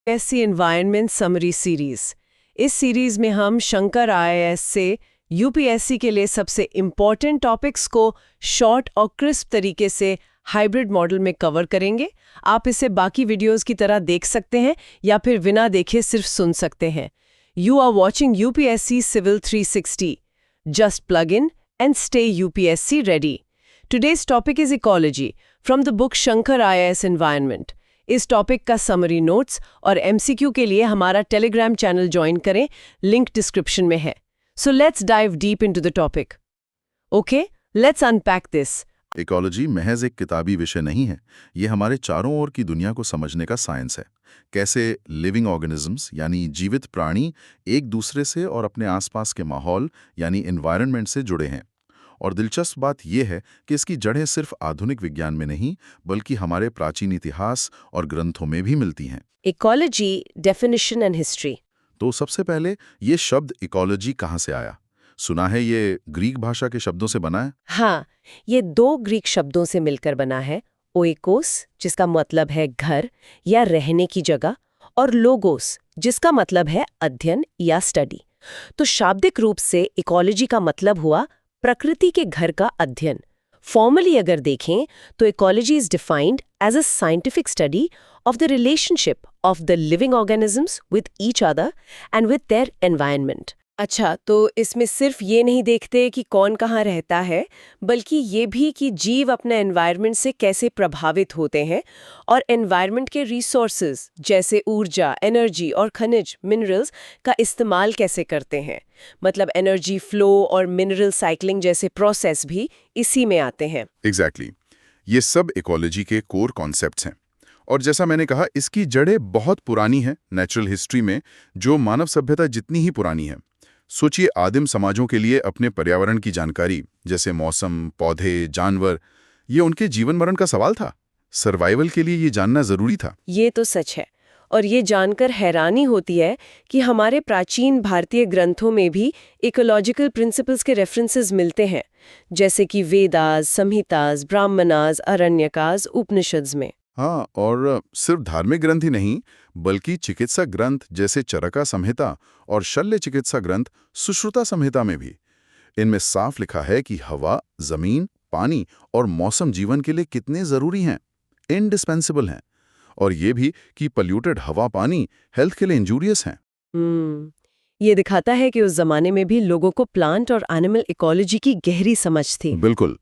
UPSC environment summary series. इस series में हम शंकर आईएएस से यूपीएससी के लिए सबसे इम्पॉर्टेंट टॉपिक्स को शॉर्ट और क्रिस्प तरीके से हाइब्रिड मॉडल में कवर करेंगे। आप इसे बाकी वीडियोस की तरह देख सकते हैं या फिर बिना देखे सिर्फ सुन सकते हैं। You are watching UPSC civil 360। Just plug in and stay UPSC ready. Today's topic is ecology from the book Shankar IAS Environment। इस टॉपिक का समरी नोट्स और एमसीक्यू के लिए हमारा टेलीग्राम चैनल ज्वाइन करें, लिंक डिस्क्रिप्शन में है। So let's dive deep into the topic. Okay, let's unpack this. Ecology महज एक किताबी विषय नहीं है, ये हमारे चारों ओर की दुनिया को समझने का साइंस है। कैसे लिविंग ऑर्गेनिजम्स यानी जीवित प्राणी एक दूसरे से और अपने आसपास के माहौल यानी एनवायरनमेंट से जुड़े हैं। और दिलचस्प बात यह है कि इसकी जड़ें सिर्फ आधुनिक विज्ञान में नहीं बल्कि हमारे प्राचीन इतिहास और ग्रंथों में भी मिलती हैं। Ecology, definition and history. तो सबसे पहले ये शब्द इकोलॉजी कहाँ से आया? सुना है ये ग्रीक भाषा के शब्दों से बना है। हाँ, ये दो ग्रीक शब्दों से मिलकर बना है। ओइकोस, जिसका मतलब है घर या रहने की जगह, और लोगोस, जिसका मतलब है अध्ययन या स्टडी। तो शाब्दिक रूप से इकोलॉजी का मतलब हुआ प्रकृति के घर का अध्ययन। फॉर्मली अगर देखें तो ecology is defined as a scientific study of the relationship of the living organisms with each other and with their environment. अच्छा, तो इसमें सिर्फ ये नहीं देखते कि कौन कहाँ रहता है, बल्कि ये भी कि जीव अपने एनवायरनमेंट से कैसे प्रभावित होते हैं और एनवायरनमेंट के रिसोर्सेज जैसे ऊर्जा, एनर्जी और खनिज मिनरल्स का इस्तेमाल कैसे करते हैं। मतलब एनर्जी फ्लो और मिनरल साइक्लिंग जैसे प्रोसेस भी इसी में आते हैं। एग्जैक्टली ये सब इकोलॉजी के कोर कॉन्सेप्ट्स हैं। और जैसा मैंने कहा, इसकी जड़ें बहुत पुरानी हैं नेचुरल हिस्ट्री में, जो मानव सभ्यता जितनी ही पुरानी है। सोचिए, आदिम समाजों के लिए अपने पर्यावरण की जानकारी जैसे मौसम, पौधे, जानवर, ये उनके जीवन मरण का सवाल था। सर्वाइवल के लिए ये जानना जरूरी था। ये तो सच है। और ये जानकर हैरानी होती है कि हमारे प्राचीन भारतीय ग्रंथों में भी इकोलॉजिकल प्रिंसिपल्स के रेफरेंसेस मिलते हैं, जैसे कि वेदास, संहितास, ब्राह्मणास, अरण्यकास, उपनिषद्स में। हाँ, और सिर्फ धार्मिक ग्रंथ ही नहीं बल्कि चिकित्सा ग्रंथ जैसे चरका संहिता और शल्य चिकित्सा ग्रंथ सुश्रुता संहिता में भी इनमें साफ लिखा है कि हवा, जमीन, पानी और मौसम जीवन के लिए कितने जरूरी हैं, इंडिस्पेंसिबल हैं। और ये भी कि पोल्यूटेड हवा, पानी हेल्थ के लिए इंजूरियस हैं। ये दिखाता है कि उस जमाने में भी लोगों को प्लांट और एनिमल इकोलॉजी की गहरी समझ थी। बिल्कुल।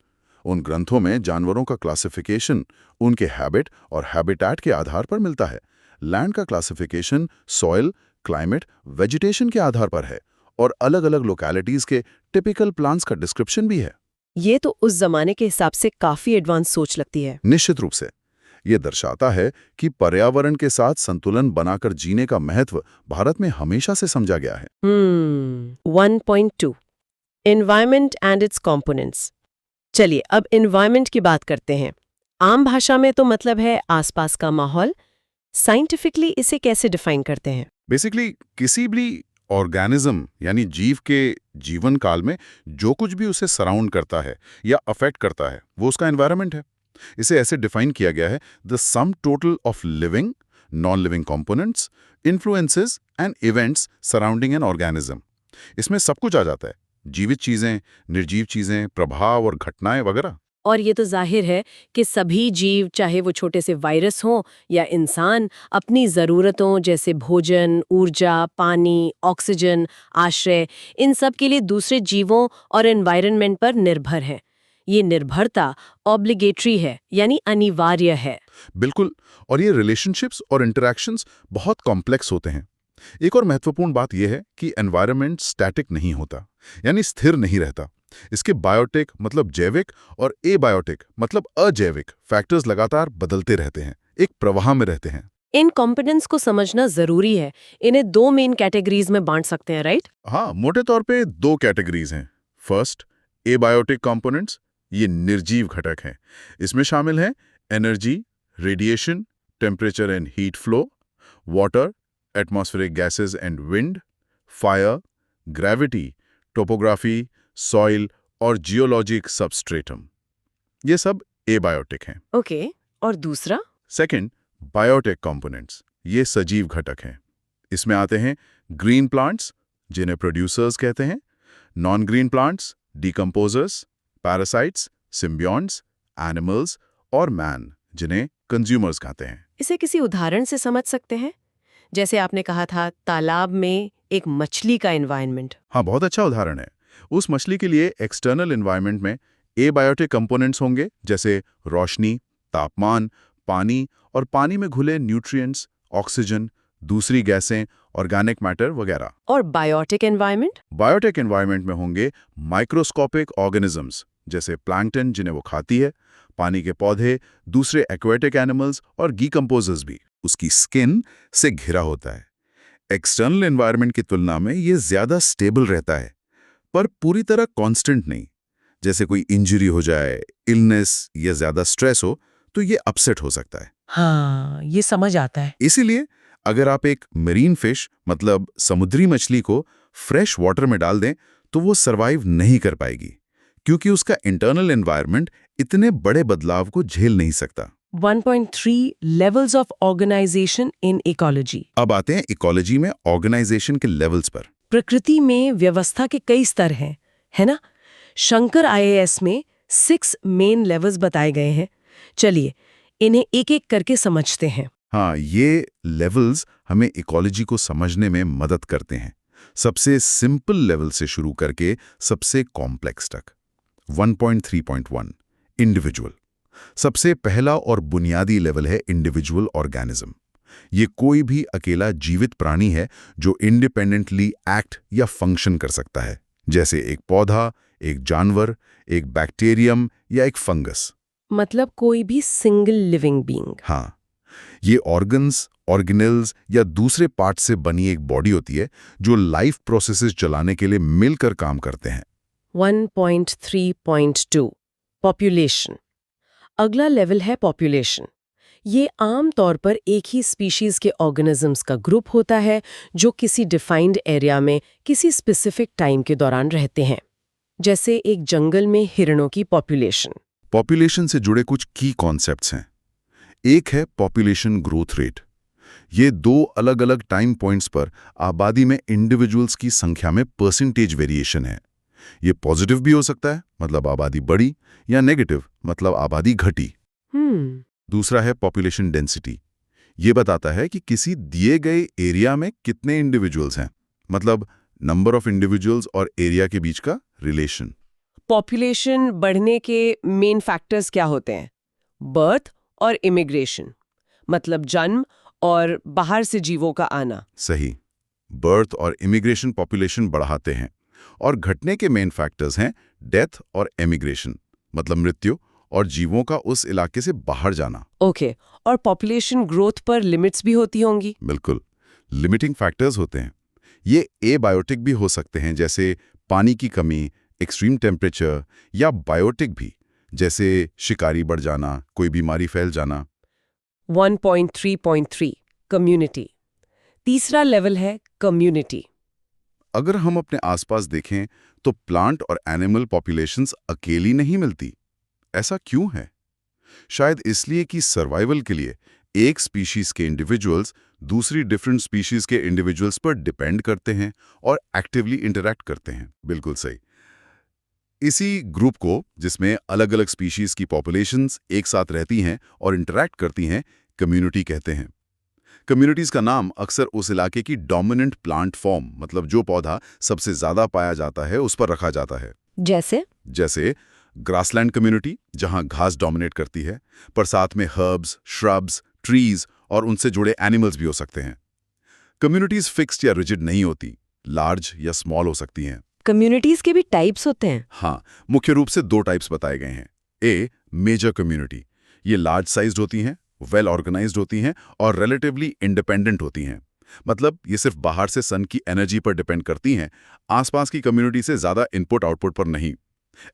उन ग्रंथों में जानवरों का क्लासिफिकेशन उनके हैबिट और हैबिटेट के आधार पर मिलता है। लैंड का क्लासिफिकेशन सॉइल, क्लाइमेट, वेजिटेशन के आधार पर है, और अलग अलग लोकेलिटीज के टिपिकल प्लांट्स का डिस्क्रिप्शन भी है। ये तो उस जमाने के हिसाब से काफी एडवांस सोच लगती है। निश्चित रूप से ये दर्शाता है कि पर्यावरण के साथ संतुलन बनाकर जीने का महत्व भारत में हमेशा से समझा गया है। 1.2 एनवायरनमेंट एंड इट्स कंपोनेंट्स। चलिए अब एनवायरनमेंट की बात करते हैं। आम भाषा में तो मतलब है आसपास का माहौल। साइंटिफिकली इसे कैसे डिफाइन करते हैं? बेसिकली किसी भी ऑर्गेनिज्म यानी जीव के जीवन काल में जो कुछ भी उसे सराउंड करता है या अफेक्ट करता है वो उसका एनवायरनमेंट है। इसे ऐसे डिफाइन किया गया है: the sum total of living, non living components, influences and events surrounding an organism. इसमें सब कुछ आ जाता है, जीवित चीजें, निर्जीव चीजें, प्रभाव और घटनाएं वगैरह। और ये तो जाहिर है कि सभी जीव, चाहे वो छोटे से वायरस हों या इंसान, अपनी ज़रूरतों जैसे भोजन, ऊर्जा, पानी, ऑक्सीजन, आश्रय, इन सब के लिए दूसरे जीवों और एनवायरनमेंट पर निर्भर है। ये निर्भरता ऑब्लिगेटरी है, यानी अनिवार्य है। बिल्कुल। और ये रिलेशनशिप्स और इंटरैक्शंस बहुत कॉम्प्लेक्स होते हैं। एक और महत्वपूर्ण बात यह है कि एनवायरनमेंट स्टैटिक नहीं होता, यानी स्थिर नहीं रहता। इसके बायोटिक मतलब जैविक और एबायोटिक मतलब अजैविक फैक्टर्स लगातार बदलते रहते हैं, एक प्रवाह में रहते हैं। इन कंपोनेंट्स को समझना जरूरी है। इन्हें दो मेन कैटेगरीज में बांट सकते हैं, राइट? हाँ, मोटे तौर पे दो कैटेगरीज हैं। फर्स्ट, एबायोटिक कंपोनेंट्स, ये निर्जीव घटक हैं। इसमें शामिल हैं energy, radiation, temperature and heat flow, water, atmospheric gases and wind, fire, gravity, topography, soil और जियोलॉजिक सबस्ट्रेटम। ये सब एबायोटिक हैं। ओके, और दूसरा? सेकंड, बायोटिक कंपोनेंट्स, ये सजीव घटक हैं। इसमें आते हैं ग्रीन प्लांट्स, जिन्हें प्रोड्यूसर्स कहते हैं, non green plants, decomposers, parasites, symbionts, animals और मैन, जिन्हें कंज्यूमर्स कहते हैं। इसे किसी उदाहरण से समझ सकते हैं? जैसे आपने कहा था तालाब में एक मछली का एनवायरनमेंट। हाँ, बहुत अच्छा उदाहरण है। उस मछली के लिए एक्सटर्नल एनवायरनमेंट में एबायोटिक कंपोनेंट्स होंगे, जैसे रोशनी, तापमान, पानी और पानी में घुले न्यूट्रिएंट्स, ऑक्सीजन, दूसरी गैसें, ऑर्गेनिक मैटर वगैरह। और बायोटिक एनवायरनमेंट? बायोटिक एनवायरनमेंट में होंगे माइक्रोस्कोपिक ऑर्गेनिजम्स, जैसे प्लैंकटन जिन्हें वो खाती है, पानी के पौधे, दूसरे एक्वेटिक एनिमल्स और डीकंपोजर्स भी। उसकी स्किन से घिरा होता है। एक्सटर्नल एनवायरनमेंट की तुलना में ये ज्यादा स्टेबल रहता है, पर पूरी तरह कांस्टेंट नहीं। जैसे कोई इंजरी हो जाए, इलनेस या ज्यादा स्ट्रेस हो, तो ये अपसेट हो सकता है। हाँ, ये समझ आता है। इसीलिए अगर आप एक मरीन फिश मतलब समुद्री मछली को फ्रेश वाटर में डाल दें, तो वो सरवाइव नहीं कर पाएगी, क्योंकि उसका इंटरनल एनवायरनमेंट इतने बड़े बदलाव को झेल नहीं सकता। 1.3 levels of organization in ecology. अब आते हैं इकोलॉजी में ऑर्गेनाइजेशन के लेवल्स पर। प्रकृति में व्यवस्था के कई स्तर हैं, है ना? शंकर आईएएस में 6 मेन लेवल्स बताए गए हैं। चलिए इन्हें एक एक करके समझते हैं। हाँ, ये लेवल्स हमें इकोलॉजी को समझने में मदद करते हैं, सबसे सिंपल लेवल से शुरू करके सबसे कॉम्प्लेक्स तक। 1.3.1 इंडिविजुअल। सबसे पहला और बुनियादी लेवल है इंडिविजुअल ऑर्गेनिज्म। ये कोई भी अकेला जीवित प्राणी है जो इंडिपेंडेंटली एक्ट या फंक्शन कर सकता है, जैसे एक पौधा, एक जानवर, एक बैक्टीरियम या एक फंगस। मतलब कोई भी सिंगल लिविंग बीइंग। हाँ, ये ऑर्गन्स, ऑर्गेनेल्स या दूसरे पार्ट से बनी एक बॉडी होती है जो लाइफ प्रोसेसेस चलाने के लिए मिलकर काम करते हैं। 1.3.2 पॉपुलेशन। अगला लेवल है पॉपुलेशन। ये आम तौर पर एक ही स्पीशीज के ऑर्गेनिजम्स का ग्रुप होता है जो किसी डिफाइंड एरिया में किसी स्पेसिफिक टाइम के दौरान रहते हैं, जैसे एक जंगल में हिरणों की पॉपुलेशन। पॉपुलेशन से जुड़े कुछ की कॉन्सेप्ट्स हैं। एक है पॉपुलेशन ग्रोथ रेट। ये दो अलग अलग टाइम पॉइंट्स पर आबादी में इंडिविजुअल्स की संख्या में परसेंटेज वेरिएशन है। ये पॉजिटिव भी हो सकता है, मतलब आबादी बढ़ी, या नेगेटिव, मतलब आबादी घटी। दूसरा है पॉपुलेशन डेंसिटी। ये बताता है कि किसी दिए गए एरिया में कितने इंडिविजुअल्स हैं, मतलब नंबर ऑफ इंडिविजुअल्स और एरिया के बीच का रिलेशन। पॉपुलेशन बढ़ने के मेन फैक्टर्स क्या होते हैं? बर्थ और इमिग्रेशन, मतलब जन्म और बाहर से जीवों का आना। सही। बर्थ और इमिग्रेशन पॉपुलेशन बढ़ाते हैं, और घटने के मेन फैक्टर्स हैं डेथ और एमिग्रेशन, मतलब मृत्यु और जीवों का उस इलाके से बाहर जाना। ओके, और पॉपुलेशन ग्रोथ पर लिमिट्स भी होती होंगी? बिल्कुल, लिमिटिंग फैक्टर्स होते हैं। ये एबायोटिक भी हो सकते हैं, जैसे पानी की कमी, एक्सट्रीम टेम्परेचर, या बायोटिक भी, जैसे शिकारी बढ़ जाना, कोई बीमारी फैल जाना। 1.3.3 कम्युनिटी। तीसरा लेवल है कम्युनिटी। अगर हम अपने आसपास देखें तो प्लांट और एनिमल पॉपुलेशंस अकेली नहीं मिलती। ऐसा क्यों है? शायद इसलिए कि सर्वाइवल के लिए एक स्पीशीज के इंडिविजुअल्स दूसरी डिफरेंट स्पीशीज के इंडिविजुअल्स पर डिपेंड करते हैं और एक्टिवली इंटरैक्ट करते हैं। बिल्कुल सही। इसी ग्रुप को, जिसमें अलग अलग स्पीशीज की पॉपुलेशंस एक साथ रहती हैं और इंटरैक्ट करती हैं, कम्युनिटी कहते हैं। कम्युनिटीज का नाम अक्सर उस इलाके की डोमिनेंट प्लांट फॉर्म, मतलब जो पौधा सबसे ज्यादा पाया जाता है, उस पर रखा जाता है। जैसे ग्रासलैंड कम्युनिटी, जहां घास डोमिनेट करती है, पर साथ में हर्ब्स, श्रब्स, ट्रीज और उनसे जुड़े एनिमल्स भी हो सकते हैं। कम्युनिटीज फिक्स्ड या रिजिड नहीं होती, लार्ज या स्मॉल हो सकती हैं। कम्युनिटीज के भी टाइप्स होते हैं? हाँ, मुख्य रूप से 2 टाइप्स बताए गए हैं। ए, मेजर कम्युनिटी। ये लार्ज साइज्ड होती हैं, वेल ऑर्गेनाइज्ड होती हैं और रिलेटिवली इंडिपेंडेंट होती हैं। मतलब ये सिर्फ बाहर से सन की एनर्जी पर डिपेंड करती हैं, आसपास की कम्युनिटी से ज्यादा इनपुट आउटपुट पर नहीं।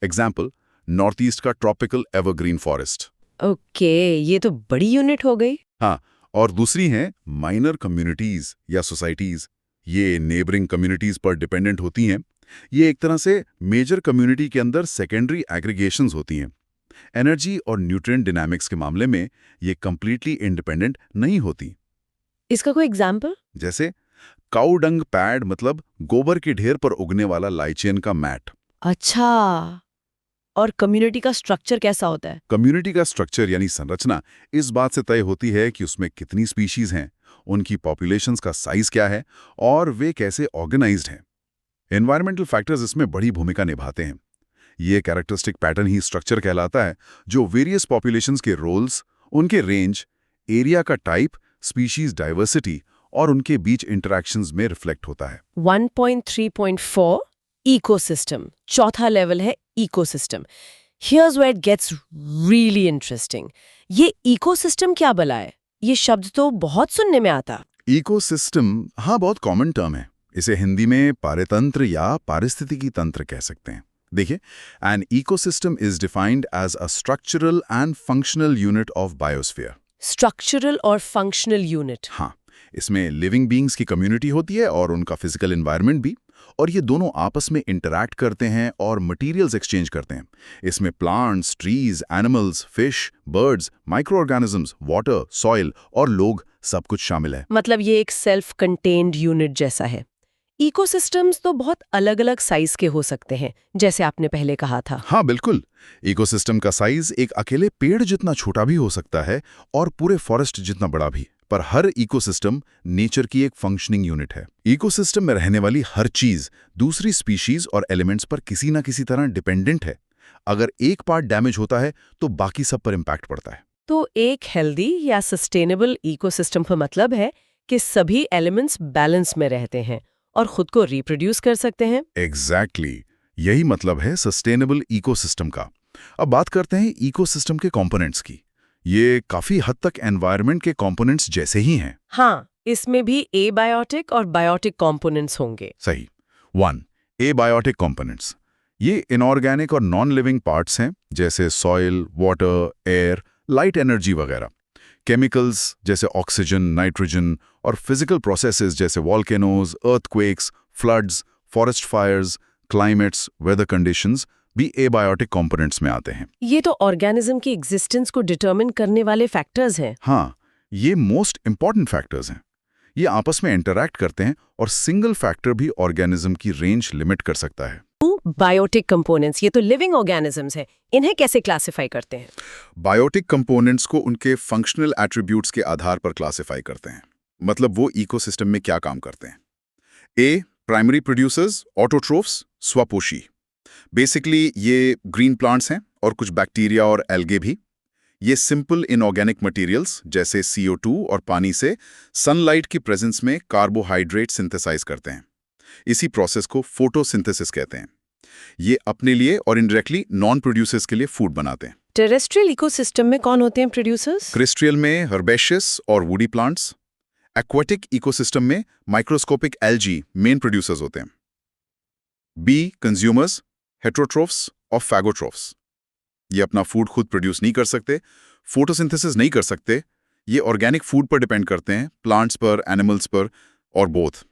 एग्जाम्पल, नॉर्थ ईस्ट का ट्रॉपिकल एवरग्रीन फॉरेस्ट। ओके, ये तो बड़ी यूनिट हो गई। हाँ, और दूसरी हैं माइनर कम्युनिटीज या सोसाइटीज। ये नेबरिंग कम्युनिटीज पर डिपेंडेंट होती हैं। ये एक तरह से मेजर कम्युनिटी के अंदर सेकेंडरी एग्रीगेशंस होती हैं। एनर्जी और न्यूट्रिएंट डायनामिक्स के मामले में ये कंप्लीटली इंडिपेंडेंट नहीं होती। इसका कोई एग्जाम्पल? जैसे काऊ डंग पैड मतलब गोबर के ढेर पर उगने वाला लाइचेन का मैट। अच्छा, और कम्युनिटी का स्ट्रक्चर कैसा होता है? कम्युनिटी का स्ट्रक्चर यानी संरचना इस बात से तय होती है कि उसमें कितनी स्पीशीज हैं, उनकी पॉपुलेशंस का साइज क्या है और वे कैसे ऑर्गेनाइज्ड हैं। एनवायरमेंटल फैक्टर्स इसमें बड़ी भूमिका निभाते हैं। ये कैरेक्टरिस्टिक पैटर्न ही स्ट्रक्चर कहलाता है, जो वेरियस पॉपुलेशंस के रोल्स, उनके रेंज, एरिया का टाइप, स्पीशीज डाइवर्सिटी और उनके बीच इंटरैक्शंस में रिफ्लेक्ट होता है। 1.3.4 इकोसिस्टम, चौथा लेवल है ecosystem. Here's where it gets really interesting. ये इकोसिस्टम क्या भला है? ये शब्द तो बहुत सुनने में आता। इकोसिस्टम, हाँ, बहुत कॉमन टर्म है। इसे हिंदी में पारितंत्र या पारिस्थितिकी तंत्र कह सकते हैं। देखिए, an ecosystem is defined as a structural and functional unit of biosphere. Structural और फंक्शनल यूनिट। हाँ, इसमें लिविंग बीइंग्स की कम्युनिटी होती है और उनका फिजिकल एनवायरनमेंट भी, और ये दोनों आपस में इंटरैक्ट करते हैं और मटेरियल्स एक्सचेंज करते हैं। इसमें plants, trees, animals, fish, birds, micro organisms, water, soil और लोग सब कुछ शामिल है। मतलब ये एक सेल्फ कंटेन्ड यूनिट जैसा है। इकोसिस्टम्स तो बहुत अलग-अलग साइज के हो सकते हैं, जैसे आपने पहले कहा था। हाँ, बिल्कुल। इकोसिस्टम का साइज एक अकेले पेड़ जितना छोटा भी हो सकता है और पूरे फॉरेस्ट जितना बड़ा भी। पर हर इकोसिस्टम नेचर की एक फंक्शनिंग यूनिट है। इकोसिस्टम में रहने वाली हर चीज दूसरी स्पीशीज और एलिमेंट्स पर किसी ना किसी तरह डिपेंडेंट है। अगर एक पार्ट डैमेज होता है तो बाकी सब पर इम्पैक्ट पड़ता है। तो एक हेल्दी या सस्टेनेबल इकोसिस्टम का मतलब है कि सभी एलिमेंट्स बैलेंस में रहते हैं और खुद को रिप्रोड्यूस कर सकते हैं। एग्जैक्टली, यही मतलब है सस्टेनेबल इकोसिस्टम का। अब बात करते हैं इकोसिस्टम के कंपोनेंट्स की। ये काफी हद तक एनवायरनमेंट के कंपोनेंट्स जैसे ही हैं। हाँ, इसमें भी एबायोटिक और बायोटिक कंपोनेंट्स होंगे। सही। 1. Abiotic components. ये इनऑर्गेनिक और नॉन लिविंग पार्ट्स हैं, जैसे soil, water, air, light energy वगैरह। केमिकल्स जैसे ऑक्सीजन, नाइट्रोजन और फिजिकल प्रोसेसेस जैसे volcanoes, earthquakes, floods, forest fires, climates, weather conditions भी एबायोटिक कंपोनेंट्स में आते हैं। ये तो ऑर्गेनिज्म की एग्जिस्टेंस को डिटरमिन करने वाले फैक्टर्स हैं। हाँ, ये मोस्ट इंपॉर्टेंट फैक्टर्स हैं। ये आपस में इंटरैक्ट करते हैं और सिंगल फैक्टर भी ऑर्गेनिज्म की रेंज लिमिट कर सकता है। बायोटिक कंपोनेंट्स, ये तो लिविंग ऑर्गेनिजम्स हैं। इन्हें कैसे क्लासिफाई करते हैं? बायोटिक कंपोनेंट्स को उनके फंक्शनल एट्रीब्यूट्स के आधार पर क्लासिफाई करते हैं। मतलब वो इकोसिस्टम में क्या काम करते हैं। ए, प्राइमरी प्रोड्यूसर्स, ऑटोट्रोफ्स, स्वपोषी। बेसिकली ये ग्रीन प्लांट्स हैं और कुछ बैक्टीरिया और एल्गे भी। ये सिंपल इनऑर्गेनिक मटेरियल्स जैसे CO2 और पानी से सनलाइट की प्रेजेंस में कार्बोहाइड्रेट सिंथेसाइज करते हैं। इसी प्रोसेस को फोटोसिंथेसिस कहते हैं। ये अपने लिए और इनडायरेक्टली नॉन प्रोड्यूसर्स के लिए फूड बनाते हैं। टेरेस्ट्रियल इकोसिस्टम में कौन होते हैं प्रोड्यूसर्स? क्रिस्ट्रियल में हर्बेशियस और वुडी प्लांट्स। एक्वाटिक इकोसिस्टम में माइक्रोस्कोपिक एल्जी मेन प्रोड्यूसर्स होते हैं। बी, कंज्यूमर्स, हेट्रोट्रोफ्स और फैगोट्रोफ्स। ये अपना फूड खुद प्रोड्यूस नहीं कर सकते, फोटोसिंथेसिस नहीं कर सकते। ये ऑर्गेनिक फूड पर डिपेंड करते हैं, प्लांट्स पर, एनिमल्स पर और बोथ।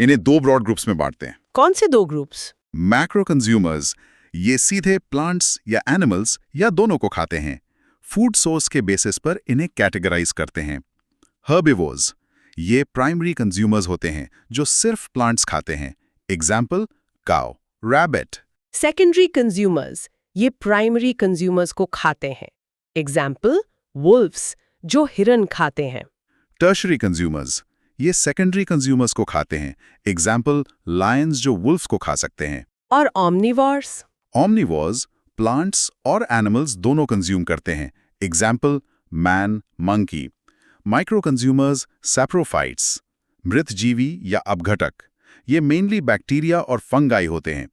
इन्हें 2 ब्रॉड ग्रुप्स में बांटते हैं। कौन से 2 ग्रुप्स? मैक्रो कंज्यूमर्स, ये सीधे प्लांट्स या एनिमल्स या दोनों को खाते हैं। फूड सोर्स के बेसिस पर इन्हें कैटेगराइज करते हैं। हर्बिवोर्स, ये प्राइमरी कंज्यूमर्स होते हैं जो सिर्फ प्लांट्स खाते हैं। Example, cow, rabbit. Secondary consumers, ये प्राइमरी कंज्यूमर्स को खाते हैं। एग्जाम्पल, वुल्व्स, जो हिरन खाते हैं। टर्शरी कंज्यूमर्स, ये सेकेंडरी कंज्यूमर्स को खाते हैं। एग्जाम्पल, लायंस जो वुल्फ्स को खा सकते हैं। और ऑमनिवोर्स? ऑमनिवोर्स प्लांट्स और एनिमल्स दोनों कंज्यूम करते हैं। Example, man, monkey. Micro consumers, saprophytes, मृतजीवी या अपघटक। ये मेनली बैक्टीरिया और फंगाई होते हैं।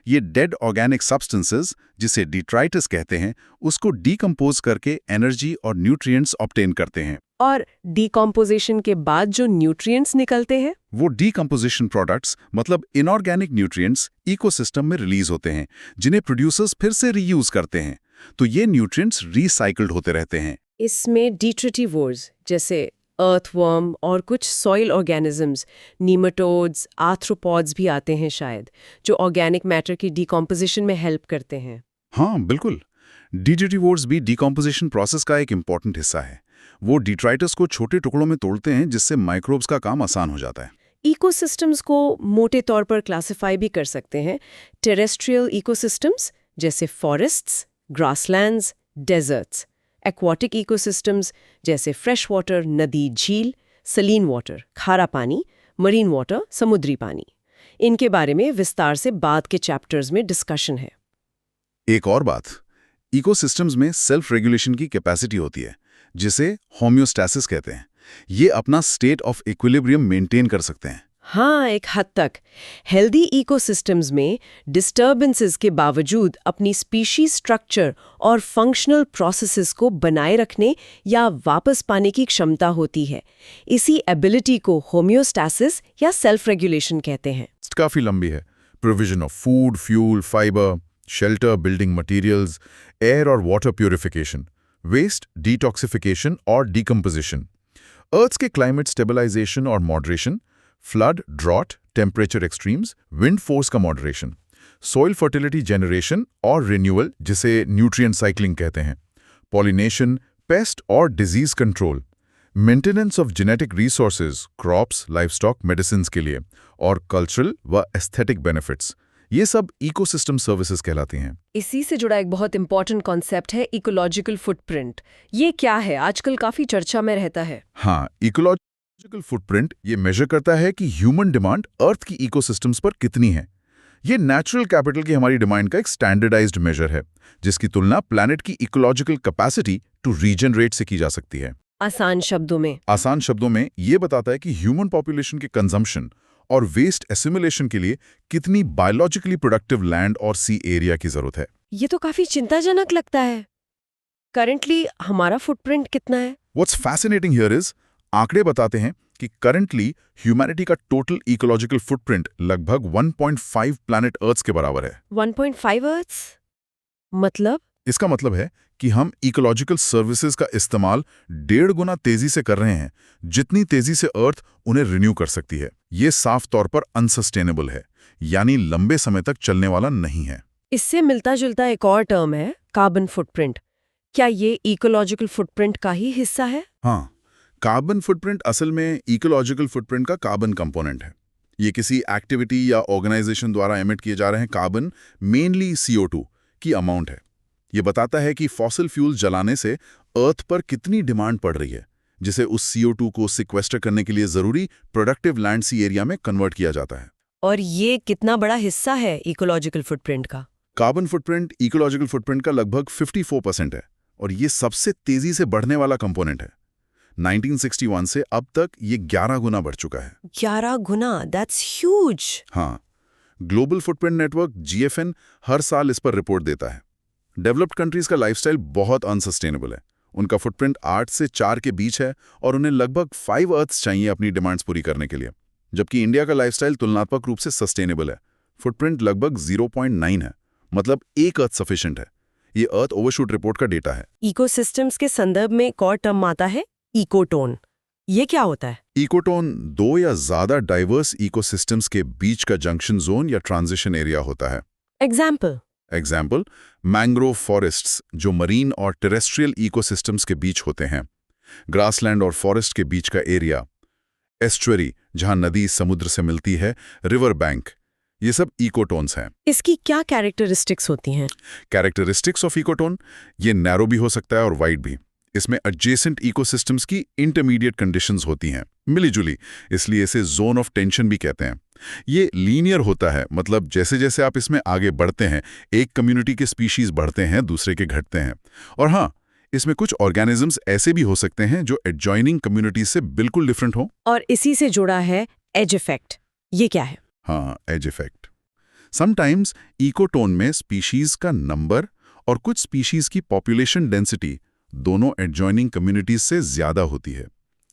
ये डेड ऑर्गेनिक सब्सटेंसेस, जिसे डिट्राइटस कहते हैं, उसको डीकंपोज करके एनर्जी और न्यूट्रिएंट्स ऑब्टेन करते हैं। और डीकंपोजिशन के बाद जो न्यूट्रिएंट्स निकलते हैं, वो डीकंपोजिशन प्रोडक्ट्स मतलब इनऑर्गेनिक न्यूट्रिएंट्स इकोसिस्टम में रिलीज होते हैं, जिन्हें प्रोड्यूसर्स फिर से रीयूज करते हैं। तो ये न्यूट्रिएंट्स रिसाइकल्ड होते रहते हैं। इसमें डिट्रिटिवोर्स जैसे अर्थवर्म और कुछ सॉइल ऑर्गेनिजम्स, नीमेटोड्स, आर्थ्रोपॉड्स भी आते हैं शायद, जो ऑर्गेनिक मैटर की डीकंपोजिशन में हेल्प करते हैं। हाँ, बिल्कुल। डिट्रिटिवोर्स भी डीकंपोजिशन प्रोसेस का एक इंपॉर्टेंट हिस्सा है। वो डिट्राइटस को छोटे टुकड़ों में तोड़ते हैं जिससे माइक्रोब्स का काम आसान हो जाता है। इकोसिस्टम्स को मोटे तौर पर क्लासिफाई भी कर सकते हैं। टेरेस्ट्रियल इकोसिस्टम्स जैसे forests, grasslands, deserts. Aquatic ecosystems जैसे फ्रेश वाटर, नदी, झील, सलीन वाटर, खारा पानी, मरीन वाटर, समुद्री पानी। इनके बारे में विस्तार से बाद के चैप्टर्स में डिस्कशन है। एक और बात, इकोसिस्टम्स में सेल्फ रेगुलेशन की कैपेसिटी होती है जिसे होम्योस्टैसिस कहते हैं। ये अपना स्टेट ऑफ इक्विलिब्रियम मेंटेन कर सकते हैं। हाँ, एक हद तक। हेल्दी इकोसिस्टम्स में डिस्टर्बेंसेस के बावजूद अपनी स्पीशीज स्ट्रक्चर और फंक्शनल प्रोसेसेस को बनाए रखने या वापस पाने की क्षमता होती है। इसी एबिलिटी को होम्योस्टैसिस या सेल्फ रेगुलेशन कहते हैं। काफी लंबी है। Provision of food, fuel, fibre, shelter, building materials, air और वाटर प्यूरिफिकेशन, वेस्ट डिटॉक्सिफिकेशन और डिकम्पोजिशन, अर्थ के क्लाइमेट स्टेबलाइजेशन और moderation, flood, drought, temperature extremes, wind force का मॉडरेशन, सॉइल फर्टिलिटी जनरेशन और रिन्यूअल जिसे न्यूट्रिएंट साइक्लिंग कहते हैं, pollination, pest और disease control, maintenance of genetic resources, crops, livestock, medicines के लिए, और कल्चरल व एस्थेटिक बेनिफिट्स। ये सब इकोसिस्टम सर्विसेज कहलाती हैं। इसी से जुड़ा एक बहुत इंपॉर्टेंट कॉन्सेप्ट है इकोलॉजिकल फुटप्रिंट। ये क्या है? आजकल काफी चर्चा में रहता है। हाँ, इकोलॉजिकल फुटप्रिंट ये मेजर करता है कि ह्यूमन डिमांड अर्थ की इकोसिस्टम्स पर कितनी है। ये नेचुरल कैपिटल की हमारी डिमांड का एक स्टैंडर्डाइज्ड मेजर है जिसकी तुलना प्लैनेट की इकोलॉजिकल कैपेसिटी टू रीजनरेट से की जा सकती है। आसान शब्दों में ये बताता है कि ह्यूमन पॉपुलेशन के कंजम्पशन और वेस्ट एसिमुलेशन के लिए कितनी बायोलॉजिकली प्रोडक्टिव लैंड और सी एरिया की जरूरत है। ये तो काफी चिंताजनक लगता है। करंटली हमारा फुटप्रिंट कितना है? व्हाट्स फैसिनेटिंग हियर इज, आंकड़े बताते हैं कि करंटली ह्यूमैनिटी का टोटल इकोलॉजिकल फुटप्रिंट लगभग 1.5 प्लैनेट अर्थ्स के बराबर है। 1.5 अर्थ्स? मतलब? इसका मतलब है कि हम इकोलॉजिकल सर्विसेज का इस्तेमाल 1.5 गुना तेजी से कर रहे हैं जितनी तेजी से अर्थ उन्हें रिन्यू कर सकती है। ये साफ तौर पर अनसस्टेनेबल है, यानी लंबे समय तक चलने वाला नहीं है। इससे मिलता जुलता एक और टर्म है कार्बन फुटप्रिंट। क्या ये इकोलॉजिकल फुटप्रिंट का ही हिस्सा है? हाँ, कार्बन फुटप्रिंट असल में इकोलॉजिकल फुटप्रिंट का कार्बन कंपोनेंट है। ये किसी एक्टिविटी या ऑर्गेनाइजेशन द्वारा एमिट किए जा रहे हैं कार्बन, मेनली CO2 की अमाउंट है। ये बताता है कि फॉसिल फ्यूल जलाने से अर्थ पर कितनी डिमांड पड़ रही है, जिसे उस CO2 को सिक्वेस्टर करने के लिए जरूरी प्रोडक्टिव लैंड सी एरिया में कन्वर्ट किया जाता है। और ये कितना बड़ा हिस्सा है इकोलॉजिकल फुटप्रिंट का? कार्बन फुटप्रिंट इकोलॉजिकल फुटप्रिंट का लगभग 54% है और ये सबसे तेजी से बढ़ने वाला कंपोनेंट है। 1961 से अब तक ये 11 गुना बढ़ चुका है। 11 गुना? That's huge. हाँ, ग्लोबल फुटप्रिंट नेटवर्क GFN हर साल इस पर रिपोर्ट देता है। डेवलप्ड कंट्रीज का लाइफस्टाइल बहुत अनसस्टेनेबल है। उनका फुटप्रिंट 8 से 4 के बीच है और उन्हें लगभग 5 अर्थ्स चाहिए अपनी डिमांड्स पूरी करने के लिए, जबकि इंडिया का लाइफस्टाइल तुलनात्मक रूप से सस्टेनेबल है। फुटप्रिंट लगभग 0.9 है, मतलब 1 अर्थ सफिशिएंट है। ये अर्थ ओवरशूट रिपोर्ट का डेटा है। इकोसिस्टम्स के संदर्भ में एक और टर्म आता है, इकोटोन। ये क्या होता है? इकोटोन 2 या ज्यादा डाइवर्स इकोसिस्टम्स के बीच का जंक्शन जोन या ट्रांजिशन एरिया होता है। एग्जाम्पल, मैंग्रोव फॉरेस्ट्स जो मरीन और टेरेस्ट्रियल इकोसिस्टम्स के बीच होते हैं, ग्रासलैंड और फॉरेस्ट के बीच का एरिया, एस्चुअरी जहां नदी समुद्र से मिलती है, रिवर बैंक, ये सब इकोटोन्स हैं। इसकी क्या कैरेक्टरिस्टिक्स होती हैं? कैरेक्टरिस्टिक्स ऑफ इकोटोन, ये नैरो भी हो सकता है और वाइड भी। इसमें एडजेसेंट इकोसिस्टम्स की इंटरमीडिएट कंडीशंस होती हैं, मिलीजुली, इसलिए इसे जोन ऑफ टेंशन भी कहते हैं। ये लीनियर होता है, मतलब जैसे जैसे आप इसमें आगे बढ़ते हैं, एक कम्युनिटी के स्पीशीज बढ़ते हैं, दूसरे के घटते हैं। और हाँ, इसमें कुछ ऑर्गेनिजम्स ऐसे भी हो सकते हैं जो एडजॉइनिंग कम्युनिटीज से बिल्कुल डिफरेंट हो। और इसी से जुड़ा है एज इफेक्ट। ये क्या है? हाँ, एज इफेक्ट। समटाइम्स इकोटोन में स्पीशीज का नंबर और कुछ स्पीशीज की पॉपुलेशन डेंसिटी दोनों एडजॉइनिंग कम्युनिटीज से ज्यादा होती है।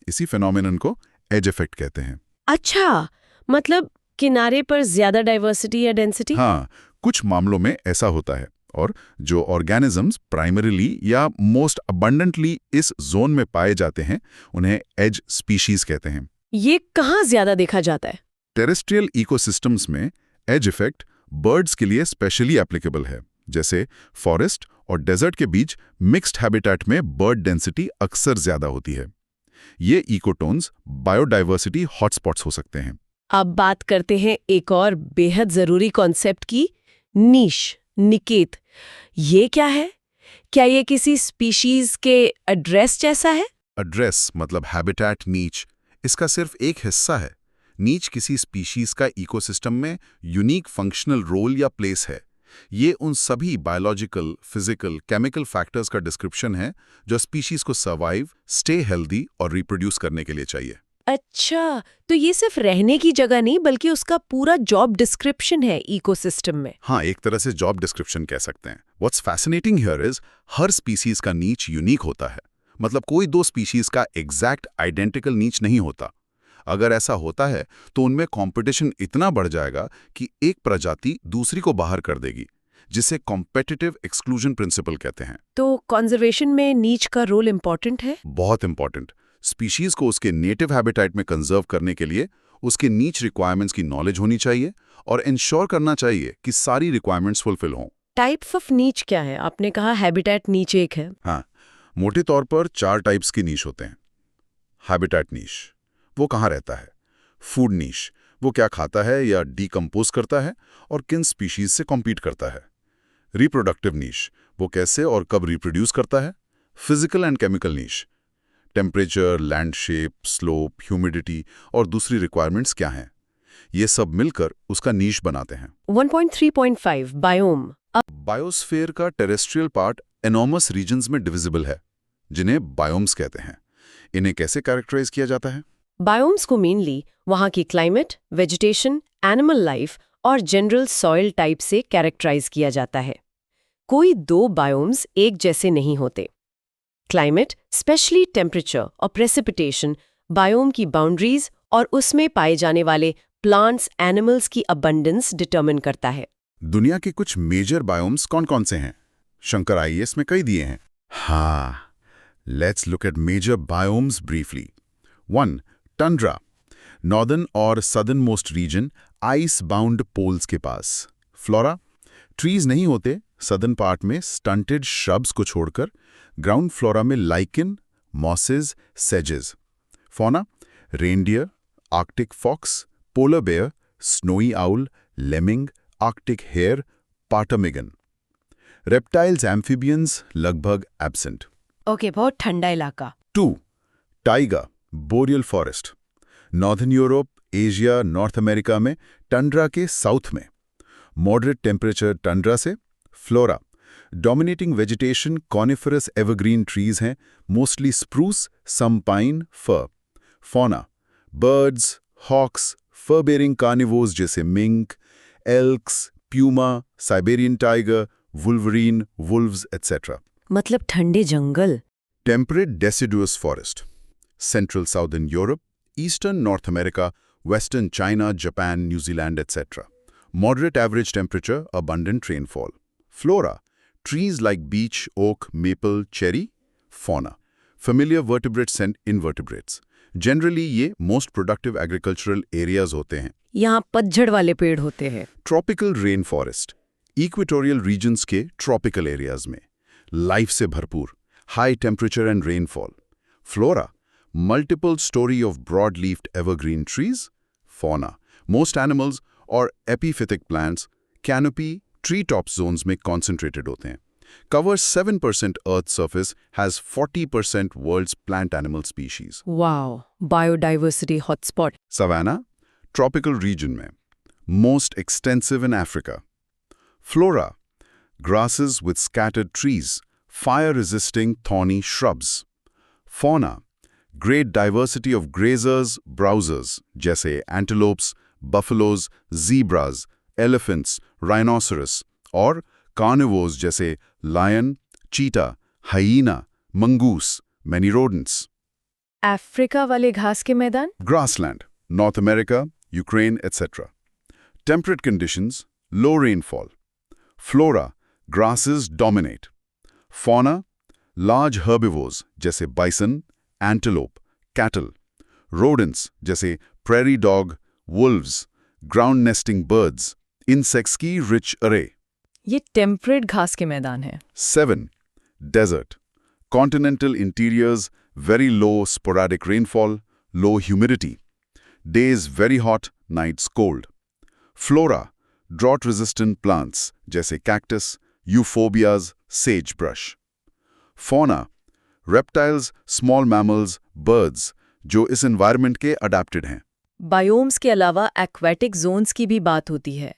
इसी फेनोमेनन को एज इफेक्ट कहते हैं। अच्छा, मतलब किनारे पर ज्यादा डाइवर्सिटी या डेंसिटी? हाँ, कुछ मामलों में ऐसा होता है। और जो ऑर्गेनिजम्स प्राइमरीली या मोस्ट अबंडेंटली इस जोन में पाए जाते हैं, उन्हें एज स्पीशीज कहते हैं। ये कहाँ ज्यादा देखा जाता है? टेरेस्ट्रियल इकोसिस्टम्स में एज इफेक्ट बर्ड्स के लिए स्पेशली एप्लीकेबल है, जैसे फॉरेस्ट और डेजर्ट के बीच मिक्स्ड हैबिटेट में बर्ड डेंसिटी अक्सर ज्यादा होती है। ये इकोटोन्स बायोडाइवर्सिटी हॉटस्पॉट्स हो सकते हैं। अब बात करते हैं एक और बेहद जरूरी कॉन्सेप्ट की, नीश, निकेत। ये क्या है? क्या ये किसी स्पीशीज के एड्रेस जैसा है? एड्रेस मतलब हैबिटेट नीच इसका सिर्फ एक हिस्सा है। नीच किसी स्पीशीज का इकोसिस्टम में यूनिक फंक्शनल रोल या प्लेस है। ये उन सभी बायोलॉजिकल, फिजिकल, केमिकल फैक्टर्स का डिस्क्रिप्शन है जो स्पीशीज को सर्वाइव, स्टे हेल्दी और रिप्रोड्यूस करने के लिए चाहिए। अच्छा, तो ये सिर्फ रहने की जगह नहीं बल्कि उसका पूरा जॉब डिस्क्रिप्शन है इकोसिस्टम में। हाँ, एक तरह से जॉब डिस्क्रिप्शन कह सकते हैं। What's fascinating here is her species का नीच यूनिक होता है। मतलब कोई दो स्पीशीज का एग्जैक्ट आइडेंटिकल नीच नहीं होता। अगर ऐसा होता है तो उनमें कंपटीशन इतना बढ़ जाएगा कि एक प्रजाति दूसरी को बाहर कर देगी, जिसे कॉम्पिटिटिव एक्सक्लूजन प्रिंसिपल कहते हैं। तो कंजर्वेशन में नीच का रोल इंपॉर्टेंट है? बहुत इंपॉर्टेंट। स्पीशीज को उसके नेटिव हैबिटेट में कंजर्व करने के लिए उसके नीच रिक्वायरमेंट्स की नॉलेज होनी चाहिए और इंश्योर करना चाहिए कि सारी रिक्वायरमेंट्स फुलफिल हों। टाइप्स ऑफ नीच क्या है? आपने कहा हैबिटेट नीच एक है। हाँ, मोटे तौर पर 4 टाइप्स की नीश होते हैं। हैबिटेट नीश, वो कहाँ रहता है। फूड नीश, वो क्या खाता है या डीकम्पोज करता है और किन स्पीशीज से कॉम्पीट करता है। रिप्रोडक्टिव नीश, वो कैसे और कब रिप्रोड्यूस करता है। Physical and chemical niche, temperature, landscape, slope, humidity और दूसरी रिक्वायरमेंट्स क्या हैं। ये सब मिलकर उसका नीश बनाते हैं। 1.3.5 बायोम। बायोस्फीयर का टेरेस्ट्रियल पार्ट एनॉर्मस रीजन्स में डिविजिबल है, जिन्हें बायोम्स कहते हैं। इन्हें कैसे कैरेक्टराइज किया जाता है? बायोम्स को मेनली वहाँ की क्लाइमेट, वेजिटेशन, एनिमल लाइफ और जनरल सॉइल टाइप से कैरेक्टराइज किया जाता है। कोई दो बायोम्स एक जैसे नहीं होते। क्लाइमेट, स्पेशली टेम्परेचर और प्रेसिपिटेशन, बायोम की बाउंड्रीज और उसमें पाए जाने वाले प्लांट्स, एनिमल्स की अबंडेंस डिटरमिन करता है। दुनिया के कुछ मेजर बायोम्स कौन-कौन से हैं? शंकर आईएएस में कई दिए हैं। हाँ, let's look at major biomes briefly. 1. Tundra, northern और southern most region, ice bound poles के पास। फ्लोरा, ट्रीज नहीं होते, सदर्न पार्ट में स्टंटेड श्रब्स को छोड़कर। ग्राउंड फ्लोरा में लाइकन, मॉसेस, सेजेस। Fauna, reindeer, arctic fox, polar bear, snowy owl, lemming, arctic hare, ptarmigan. Reptiles, amphibians लगभग एब्सेंट। ओके, बहुत ठंडा इलाका। 2. Taiga, boreal forest, northern Europe, Asia, North America में टंड्रा के साउथ में। मॉडरेट टेम्परेचर टंड्रा से। Flora, dominating vegetation coniferous evergreen trees हैं, mostly spruce, some pine, fir. Fauna, birds, hawks, fur bearing carnivores जैसे mink, elks, puma, Siberian tiger, wolverine, wolves etcetera. मतलब ठंडे जंगल। Temperate deciduous forest, central southern Europe, eastern North America, western China, Japan, New Zealand etcetera. Moderate average temperature, abundant rainfall. Flora, trees like beech, oak, maple, cherry. Fauna, familiar vertebrates and invertebrates. Generally ये most productive agricultural areas होते हैं। यहाँ पतझड़ वाले पेड़ होते हैं। Tropical rainforest, equatorial regions के tropical areas में। Life से भरपूर, high temperature and rainfall. Flora, multiple story of broad-leafed evergreen trees. Fauna, most animals और epiphytic plants canopy tree top zones में कॉन्सेंट्रेटेड होते हैं। Covers 7% earth surface, has 40% world's plant animal species. Wow, biodiversity hotspot. Savanna, tropical region में, most extensive in Africa. Flora, grasses with scattered trees, fire resisting thorny shrubs. Fauna, great diversity of grazers, browsers जैसे antelopes, buffaloes, zebras, elephants, rhinoceros और carnivores जैसे lion, cheetah, hyena, mongoose, many rodents. Africa वाले घास के मैदान। Grassland, North America, Ukraine, etc. Temperate conditions, low rainfall. Flora, grasses dominate. Fauna, large herbivores जैसे bison, antelope, cattle. Rodents जैसे prairie dog, wolves, ground nesting birds, insects की rich array. ये temperate घास के मैदान हैं। 7. Desert. Continental interiors, very low sporadic rainfall, low humidity. Days very hot, nights cold. Flora. Drought-resistant plants जैसे cactus, euphorbias, sagebrush. Fauna. Reptiles, small mammals, birds जो इस environment के adapted हैं. बायोम्स के अलावा एक्वेटिक जोन्स की भी बात होती है।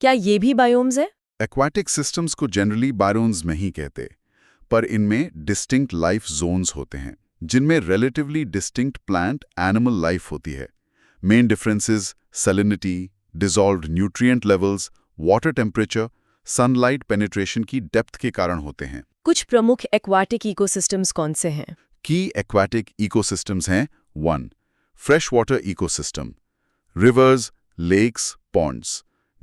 क्या ये भी बायोम्स है? Aquatic systems को generally biomes में ही कहते, पर इनमें distinct life zones होते हैं, जिनमें relatively distinct plant animal life होती है. Main differences salinity, dissolved nutrient levels, water temperature, sunlight penetration की depth के कारण होते हैं. कुछ प्रमुख एक्वाटिक इकोसिस्टम्स कौन से हैं? Key aquatic ecosystems हैं 1. Freshwater ecosystem. Rivers, lakes, ponds.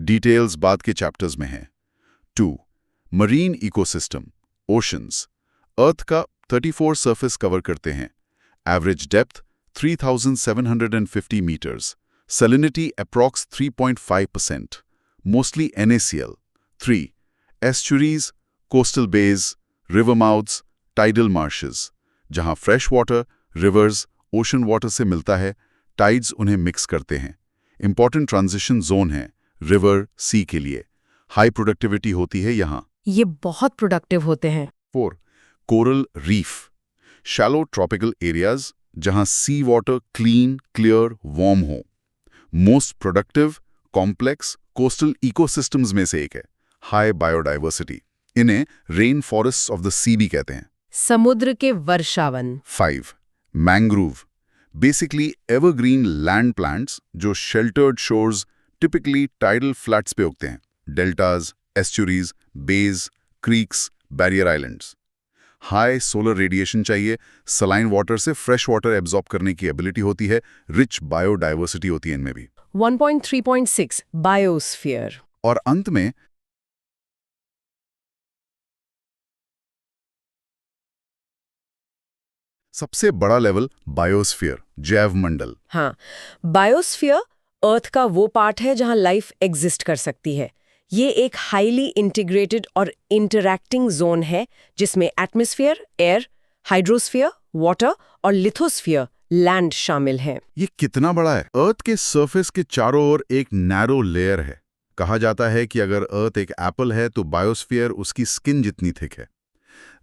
Details बाद के chapters में हैं. 2. Marine ecosystem. Oceans. Earth का 34 surface cover करते हैं. Average depth 3,750 meters. Salinity approx 3.5%. Mostly NaCl. 3. Estuaries, coastal bays, river mouths, tidal marshes. जहां fresh water, rivers, ocean water से मिलता है, tides उन्हें mix करते हैं. Important transition zone है, river, sea के लिए. High productivity होती है यहाँ. ये बहुत प्रोडक्टिव होते हैं। 4. Coral reef. Shallow tropical areas जहां sea water clean, clear, warm हो. Most productive, complex coastal ecosystems में से एक है. High biodiversity. इन्हें rain forests of the sea भी कहते हैं. समुद्र के वर्षावन। 5. Mangrove. Basically evergreen land plants जो sheltered shores, typically tidal flats पे उगते हैं. Deltas, estuaries, bays, creeks, barrier islands. High solar radiation चाहिए, saline water से fresh water absorb करने की ability होती है, rich biodiversity होती है इनमें भी. 1.3.6 बायोस्फीयर। और अंत में सबसे बड़ा लेवल बायोस्फीयर, जैव मंडल. हाँ, बायोस्फीयर अर्थ का वो पार्ट है जहां लाइफ एग्जिस्ट कर सकती है। ये एक हाईली इंटीग्रेटेड और इंटरैक्टिंग जोन है जिसमें एटमॉस्फेयर, एयर, हाइड्रोस्फीयर, वाटर और लिथोस्फीयर, लैंड शामिल हैं। ये कितना बड़ा है? अर्थ के सरफेस के चारों ओर एक नैरो लेयर है. कहा जाता है कि अगर अर्थ एक एप्पल है तो बायोस्फीयर उसकी स्किन जितनी थिक है.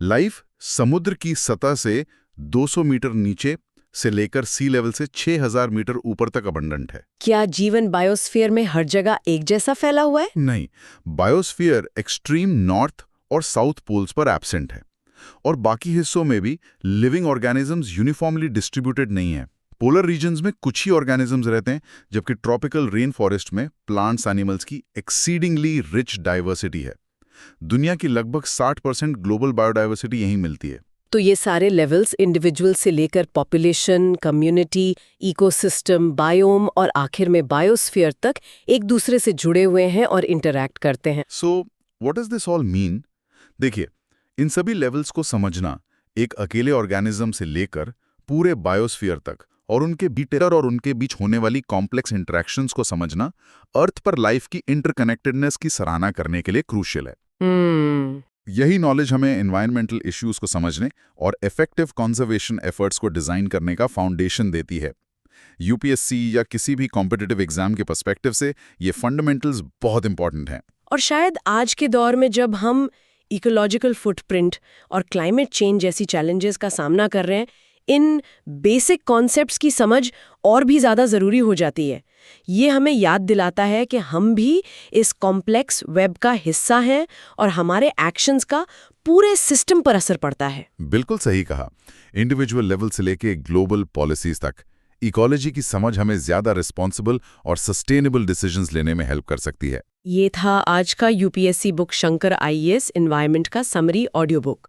लाइफ समुद्र की सतह से 200 मीटर नीचे से लेकर सी लेवल से 6000 मीटर ऊपर तक अबंडेंट है. क्या जीवन बायोस्फीयर में हर जगह एक जैसा फैला हुआ है? नहीं, बायोस्फीयर एक्सट्रीम नॉर्थ और साउथ पोल्स पर एब्सेंट है और बाकी हिस्सों में भी लिविंग ऑर्गेनिजम्स यूनिफॉर्मली डिस्ट्रीब्यूटेड नहीं है. पोलर रीजन्स में कुछ ही ऑर्गेनिजम्स रहते हैं, जबकि ट्रॉपिकल रेन फॉरेस्ट में प्लांट्स एनिमल्स की एक्सीडिंगली रिच डाइवर्सिटी है. दुनिया की लगभग 60% ग्लोबल बायोडाइवर्सिटी यहीं मिलती है. तो ये सारे लेवल्स इंडिविजुअल से लेकर पॉपुलेशन, कम्युनिटी, इकोसिस्टम, बायोम और आखिर में बायोस्फीयर तक एक दूसरे से जुड़े हुए हैं और इंटरैक्ट करते हैं. So what does this all mean? देखिए, इन सभी लेवल्स को समझना, एक अकेले ऑर्गेनिज्म से लेकर पूरे बायोस्फीयर तक और उनके बीटर और उनके बीच होने वाली कॉम्प्लेक्स इंटरैक्शंस को समझना, अर्थ पर लाइफ की इंटरकनेक्टेडनेस की सराहना करने के लिए क्रूशियल है. यही नॉलेज हमें एनवायरमेंटल इश्यूज को समझने और इफेक्टिव कंजर्वेशन एफर्ट्स को डिजाइन करने का फाउंडेशन देती है. यूपीएससी या किसी भी कॉम्पिटिटिव एग्जाम के पर्सपेक्टिव से ये फंडामेंटल्स बहुत इंपॉर्टेंट हैं. और शायद आज के दौर में जब हम इकोलॉजिकल फुटप्रिंट और क्लाइमेट चेंज जैसी चैलेंजेस का सामना कर रहे हैं, इन बेसिक कॉन्सेप्ट्स की समझ और भी ज़्यादा ज़रूरी हो जाती है. ये हमें याद दिलाता है कि हम भी इस कॉम्प्लेक्स वेब का हिस्सा हैं और हमारे एक्शंस का पूरे सिस्टम पर असर पड़ता है. बिल्कुल सही कहा. इंडिविजुअल लेवल से लेके ग्लोबल पॉलिसीज तक इकोलॉजी की समझ हमें ज्यादा रिस्पॉन्सिबल और सस्टेनेबल डिसीजंस लेने में हेल्प कर सकती है. ये था आज का UPSC book Shankar IAS environment का समरी ऑडियो बुक.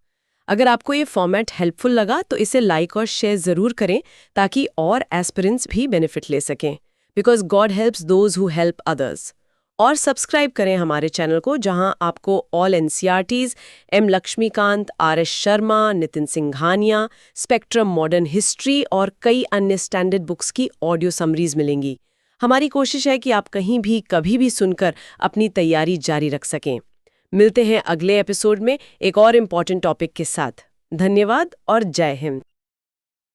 अगर आपको ये फॉर्मेट हेल्पफुल लगा तो इसे लाइक और शेयर ज़रूर करें ताकि और एस्पिरेंट्स भी बेनिफिट ले सकें. Because God helps those who help others. और सब्सक्राइब करें हमारे चैनल को, जहां आपको all NCERTs, M Laxmikanth, R S. Sharma, Nitin Singhania, spectrum modern history और कई अन्य स्टैंडर्ड बुक्स की ऑडियो समरीज मिलेंगी. हमारी कोशिश है कि आप कहीं भी कभी भी सुनकर अपनी तैयारी जारी रख सकें. मिलते हैं अगले एपिसोड में एक और इम्पोर्टेंट टॉपिक के साथ। धन्यवाद और जय हिंद।